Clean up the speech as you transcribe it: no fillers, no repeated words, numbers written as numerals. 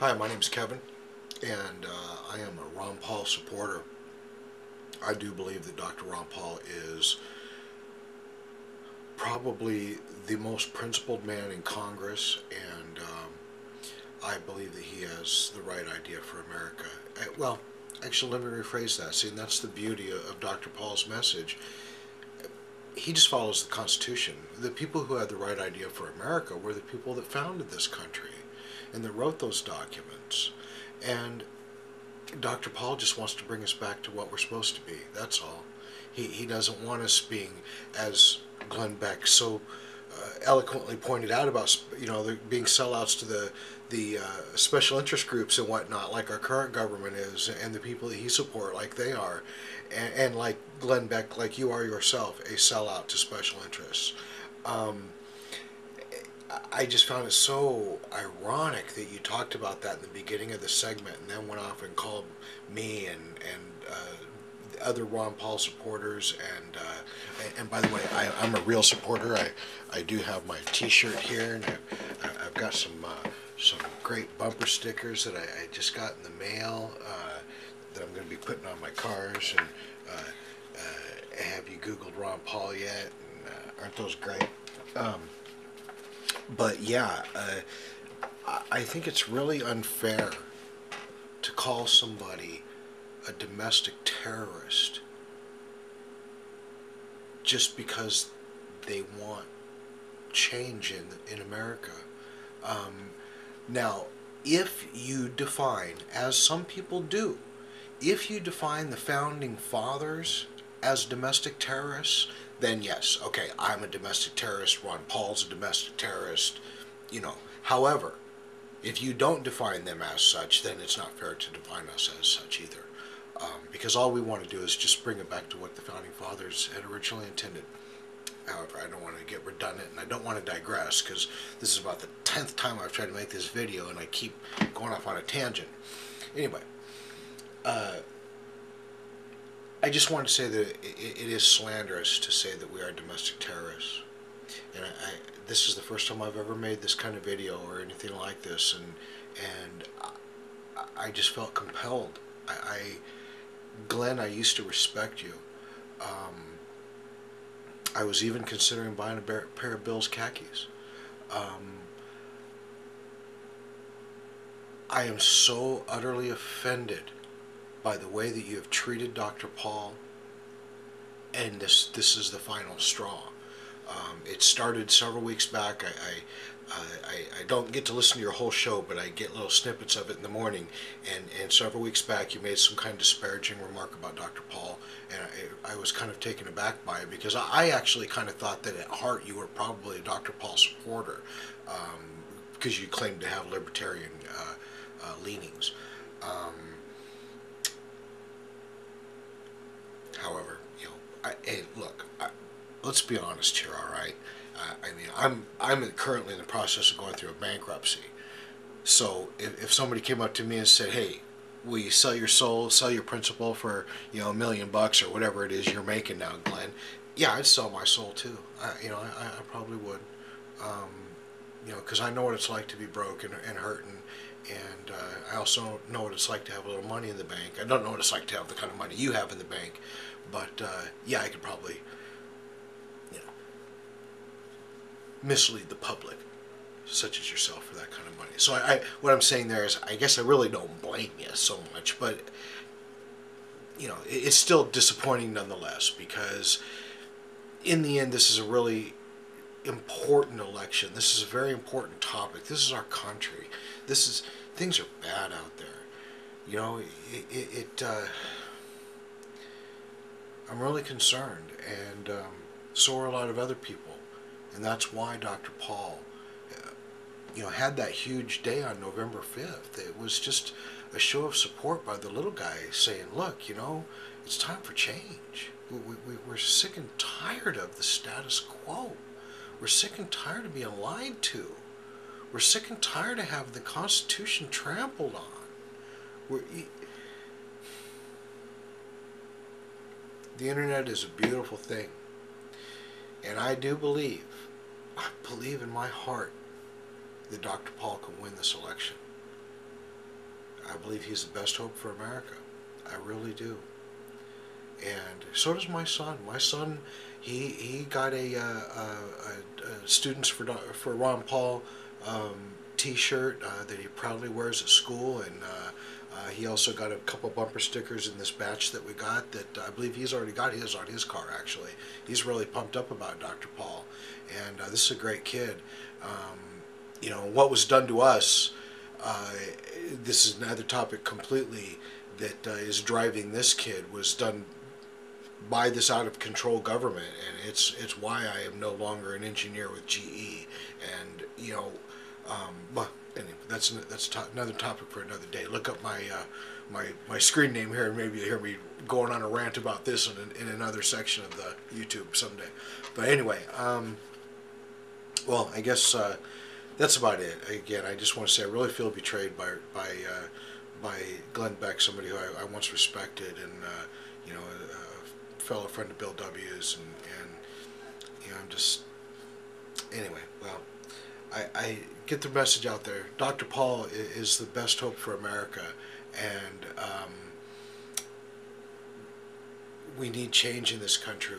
Hi, my name is Kevin, and I am a Ron Paul supporter. I do believe that Dr. Ron Paul is probably the most principled man in Congress, and I believe that he has the right idea for America. Well, actually, let me rephrase that. See, and that's the beauty of Dr. Paul's message. He just follows the Constitution. The people who had the right idea for America were the people that founded this country and that wrote those documents. And Dr. Paul just wants to bring us back to what we're supposed to be. That's all. He doesn't want us being, as Glenn Beck so eloquently pointed out about, being sellouts to the special interest groups and whatnot, like our current government is, and the people that he support, like they are, and like Glenn Beck, like you are yourself, a sellout to special interests. Um, I just found it so ironic that you talked about that in the beginning of the segment, and then went off and called me and other Ron Paul supporters. And by the way, I'm a real supporter. I do have my T-shirt here, and I've got some great bumper stickers that I just got in the mail that I'm going to be putting on my cars. And have you Googled Ron Paul yet? And, aren't those great? Um, but yeah, I think it's really unfair to call somebody a domestic terrorist just because they want change in America. Um, Now, if you define, as some people do, if you define the founding fathers as domestic terrorists, then yes, okay, I'm a domestic terrorist, Ron Paul's a domestic terrorist, you know. However, if you don't define them as such, then it's not fair to define us as such either. Because all we want to do is just bring it back to what the founding fathers had originally intended. However, I don't want to get redundant and I don't want to digress because this is about the 10th time I've tried to make this video and I keep going off on a tangent. Anyway, uh, I just wanted to say that it is slanderous to say that we are domestic terrorists. And this is the first time I've ever made this kind of video or anything like this, and I just felt compelled. Glenn, I used to respect you. Um, I was even considering buying a pair of Bill's khakis. Um, I am so utterly offended by the way that you have treated Dr. Paul, and this is the final straw. It started several weeks back. I don't get to listen to your whole show, but I get little snippets of it in the morning. And several weeks back, you made some kind of disparaging remark about Dr. Paul, and I was kind of taken aback by it because I actually kind of thought that at heart you were probably a Dr. Paul supporter because you claimed to have libertarian leanings. Um, However, hey, look, let's be honest here, all right? I mean, I'm currently in the process of going through a bankruptcy. So if somebody came up to me and said, "Hey, will you sell your soul, sell your principal for $1 million or whatever it is you're making now, Glenn?" Yeah, I'd sell my soul too. I probably would. Um, because I know what it's like to be broke and hurting, and I also know what it's like to have a little money in the bank. I don't know what it's like to have the kind of money you have in the bank, but yeah, I could probably, you know, mislead the public, such as yourself, for that kind of money. So what I'm saying there is, I guess I really don't blame you so much, but it's still disappointing nonetheless because in the end, this is a really important election. This is a very important topic. This is our country. This is Things are bad out there. You know, I'm really concerned, and so are a lot of other people, and that's why Dr. Paul, had that huge day on November 5th. It was just a show of support by the little guy saying, "Look, it's time for change. We're sick and tired of the status quo. We're sick and tired of being lied to. We're sick and tired of having the Constitution trampled on. The internet is a beautiful thing, and I believe in my heart that Dr. Paul can win this election. I believe he's the best hope for America. I really do. And so does my son. My son, he got a Students for Ron Paul T-shirt that he proudly wears at school, and he also got a couple bumper stickers in this batch that we got that I believe he's already got his on his car. Actually, he's really pumped up about Dr. Paul, and this is a great kid. You know what was done to us. This is another topic completely that is driving this kid was done by this out of control government, and it's why I am no longer an engineer with GE. And you know, well, anyway, another topic for another day. Look up my screen name here, and maybe you'll hear me going on a rant about this in another section of the YouTube someday. But anyway, well, I guess that's about it. Again, I just want to say I really feel betrayed by Glenn Beck, somebody who I once respected, and you know, a fellow friend of Bill W's, and you know, I'm just anyway. Well, I get the message out there. Dr. Paul is the best hope for America, and we need change in this country.